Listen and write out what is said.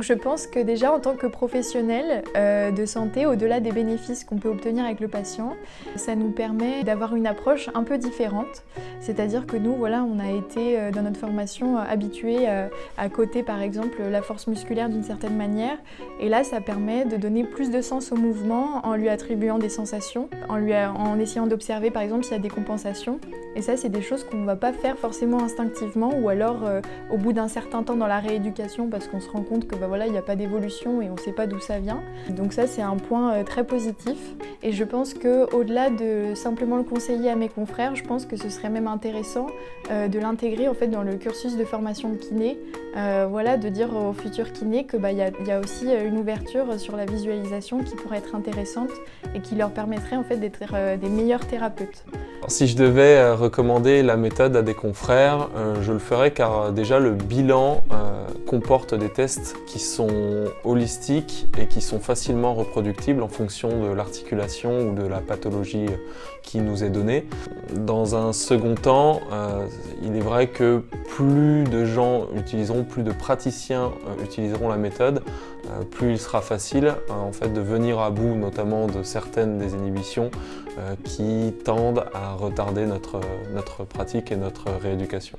Je pense que déjà en tant que professionnel de santé, au-delà des bénéfices qu'on peut obtenir avec le patient, ça nous permet d'avoir une approche un peu différente. C'est-à-dire que nous, voilà, on a été dans notre formation habitués à coter par exemple la force musculaire d'une certaine manière. Et là, ça permet de donner plus de sens au mouvement en lui attribuant des sensations, en essayant d'observer par exemple s'il y a des compensations. Et ça, c'est des choses qu'on ne va pas faire forcément instinctivement ou alors au bout d'un certain temps dans la rééducation parce qu'on se rend compte que voilà, il n'y a pas d'évolution et on ne sait pas d'où ça vient. Donc ça, c'est un point très positif. Et je pense qu'au-delà de simplement le conseiller à mes confrères, je pense que ce serait même intéressant de l'intégrer en fait dans le cursus de formation de kiné. Voilà, de dire aux futurs kinés que y a aussi une ouverture sur la visualisation qui pourrait être intéressante et qui leur permettrait en fait d'être des meilleurs thérapeutes. Alors, si je devais recommander la méthode à des confrères, je le ferais car déjà le bilan comporte des tests qui sont holistiques et qui sont facilement reproductibles en fonction de l'articulation ou de la pathologie qui nous est donnée. Dans un second temps, il est vrai que plus de gens utiliseront, plus de praticiens utiliseront la méthode, plus il sera facile en fait, de venir à bout notamment de certaines des inhibitions qui tendent à retarder notre pratique et notre rééducation.